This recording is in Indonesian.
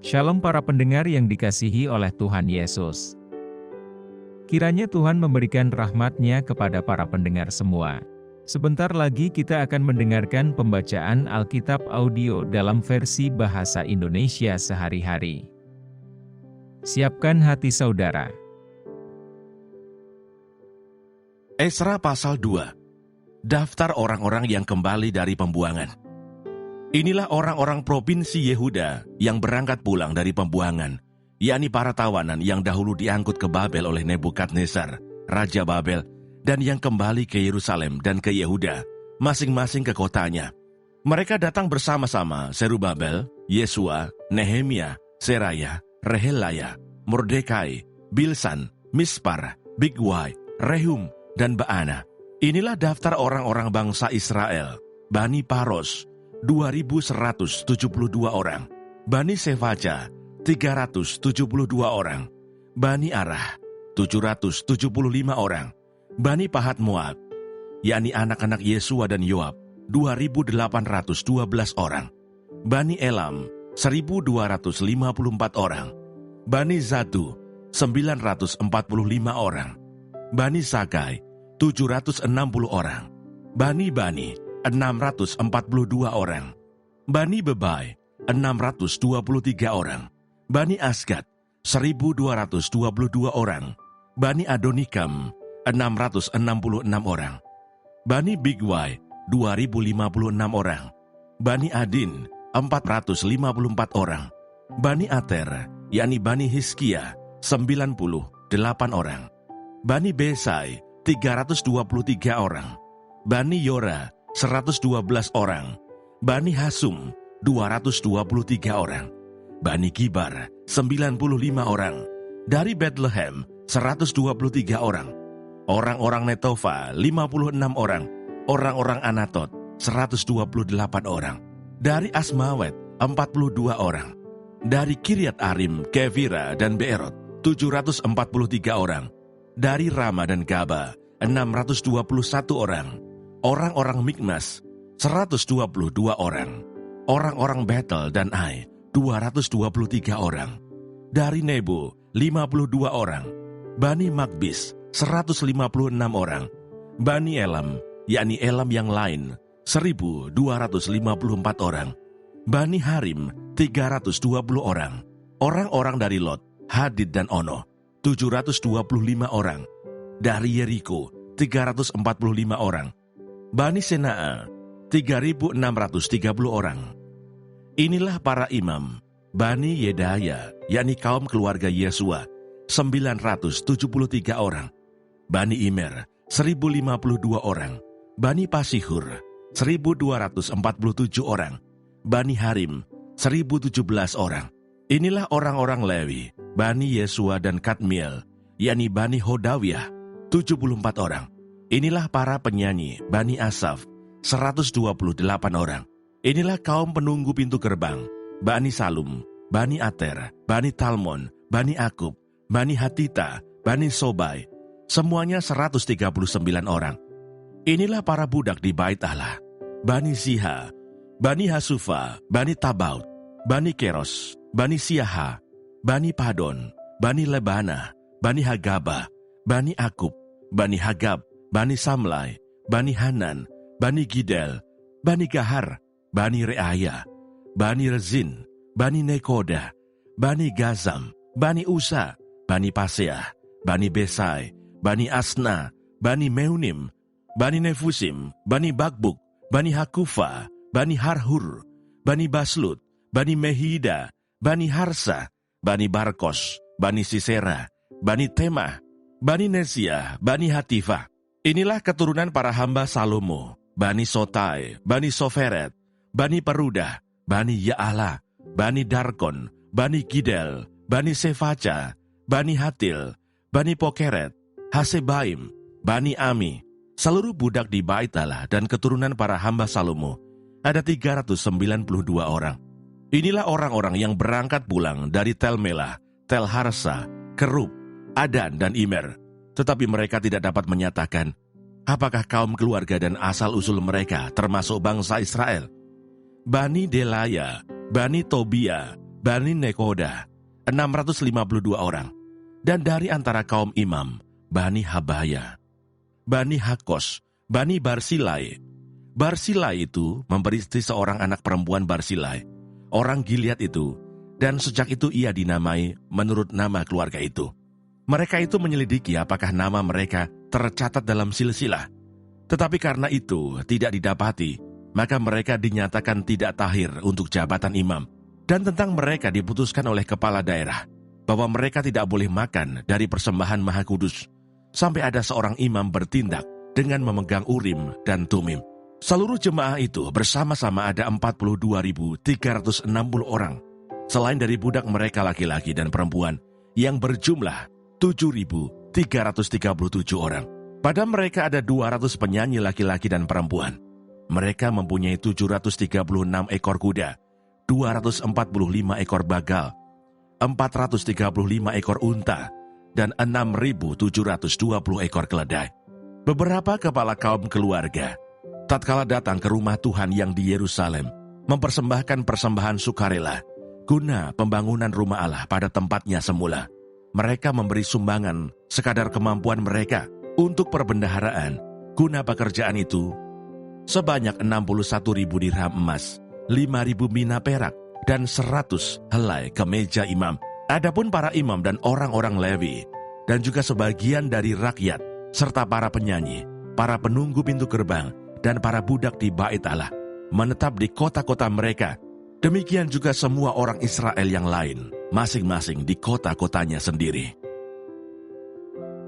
Shalom para pendengar yang dikasihi oleh Tuhan Yesus. Kiranya Tuhan memberikan rahmat-Nya kepada para pendengar semua. Sebentar lagi kita akan mendengarkan pembacaan Alkitab audio dalam versi bahasa Indonesia sehari-hari. Siapkan hati saudara. Esra pasal 2. Daftar orang-orang yang kembali dari pembuangan. Inilah orang-orang provinsi Yehuda yang berangkat pulang dari pembuangan, yakni para tawanan yang dahulu diangkut ke Babel oleh Nebukadnezar, Raja Babel, dan yang kembali ke Yerusalem dan ke Yehuda, masing-masing ke kotanya. Mereka datang bersama-sama Zerubabel, Yesua, Nehemia, Seraya, Rehelaya, Mordekai, Bilsan, Mispar, Bigwai, Rehum, dan Baana. Inilah daftar orang-orang bangsa Israel, Bani Paros, 2.172 orang, Bani Sefaja, 372 orang, Bani Arah, 775 orang, Bani Pahat Moab, yakni anak-anak Yesua dan Yoab, 2.812 orang, Bani Elam, 1.254 orang, Bani Zatu, 945 orang, Bani Sakai, 760 orang, Bani, 642 orang, Bani Bebai, 623 orang, Bani Asgad, 1.222 orang, Bani Adonikam, 666 orang, Bani Bigwai, 2.056 orang, Bani Adin, 454 orang, Bani Ater, yakni Bani Hizkia, 98 orang, Bani Besai, 323 orang, Bani Yora, 112 orang, Bani Hasum, 223 orang, Bani Gibar, 95 orang, dari Bethlehem, 123 orang, orang-orang Netofa, 56 orang, orang-orang Anatot, 128 orang, dari Asmawet, 42 orang, dari Kiryat Arim, Kevira, dan Beerot, 743 orang, dari Rama dan Gaba, 621 orang, orang-orang Mikmas, 122 orang, orang-orang Betel dan Ai, 223 orang, dari Nebo, 52 orang, Bani Magbis, 156 orang, Bani Elam, yakni Elam yang lain, 1.254 orang, Bani Harim, 320 orang, orang-orang dari Lot, Hadid dan Ono, 725 orang, dari Yeriko, 345 orang, Bani Sena'a, 3.630 orang. Inilah para imam, Bani Yedaya, yakni kaum keluarga Yesua, 973 orang. Bani Imer, 1.052 orang. Bani Pasihur, 1.247 orang. Bani Harim, 1.017 orang. Inilah orang-orang Lewi, Bani Yesua dan Kadmiel, yakni Bani Hodawiyah, 74 orang. Inilah para penyanyi, Bani Asaf, 128 orang. Inilah kaum penunggu pintu gerbang, Bani Salum, Bani Ater, Bani Talmon, Bani Akub, Bani Hatita, Bani Sobai, semuanya 139 orang. Inilah para budak di Bait Allah, Bani Ziha, Bani Hasufa, Bani Tabaut, Bani Keros, Bani Siaha, Bani Padon, Bani Lebana, Bani Hagaba, Bani Akub, Bani Hagab, Bani Samlai, Bani Hanan, Bani Gidel, Bani Gahar, Bani Reaya, Bani Rezin, Bani Nekoda, Bani Gazam, Bani Usa, Bani Paseah, Bani Besai, Bani Asna, Bani Meunim, Bani Nefusim, Bani Bakbuk, Bani Hakufa, Bani Harhur, Bani Baslut, Bani Mehida, Bani Harsa, Bani Barkos, Bani Sisera, Bani Temah, Bani Nesia, Bani Hatifah. Inilah keturunan para hamba Salomo, Bani Sotai, Bani Soferet, Bani Perudah, Bani Ya'ala, Bani Darkon, Bani Gidel, Bani Sefaca, Bani Hatil, Bani Pokeret, Hasebaim, Bani Ami. Seluruh budak di Bait Allah dan keturunan para hamba Salomo ada 392 orang. Inilah orang-orang yang berangkat pulang dari Tel Melah, Tel Harsa, Kerub, Adan, dan Imer. Tetapi mereka tidak dapat menyatakan apakah kaum keluarga dan asal-usul mereka termasuk bangsa Israel. Bani Delaya, Bani Tobia, Bani Nekoda, 652 orang. Dan dari antara kaum imam, Bani Habaya, Bani Hakos, Bani Barsilai. Barsilai itu memberi istri seorang anak perempuan Barsilai, orang Gilead itu, dan sejak itu ia dinamai menurut nama keluarga itu. Mereka itu menyelidiki apakah nama mereka tercatat dalam silsilah. Tetapi karena itu tidak didapati, maka mereka dinyatakan tidak tahir untuk jabatan imam. Dan tentang mereka diputuskan oleh kepala daerah, bahwa mereka tidak boleh makan dari persembahan Maha Kudus, sampai ada seorang imam bertindak dengan memegang Urim dan Tumim. Seluruh jemaah itu bersama-sama ada 42.360 orang, selain dari budak mereka laki-laki dan perempuan, yang berjumlah 7.337 orang. Pada mereka ada 200 penyanyi laki-laki dan perempuan. Mereka mempunyai 736 ekor kuda, 245 ekor bagal, 435 ekor unta, dan 6.720 ekor keledai. Beberapa kepala kaum keluarga, tatkala datang ke rumah Tuhan yang di Yerusalem, mempersembahkan persembahan sukarela, guna pembangunan rumah Allah pada tempatnya semula. Mereka memberi sumbangan sekadar kemampuan mereka untuk perbendaharaan, guna pekerjaan itu, sebanyak 61.000 dirham emas, 5.000 mina perak, dan 100 helai kemeja imam. Adapun para imam dan orang-orang Lewi, dan juga sebagian dari rakyat, serta para penyanyi, para penunggu pintu gerbang, dan para budak di bait Allah, menetap di kota-kota mereka. Demikian juga semua orang Israel yang lain, masing-masing di kota-kotanya sendiri.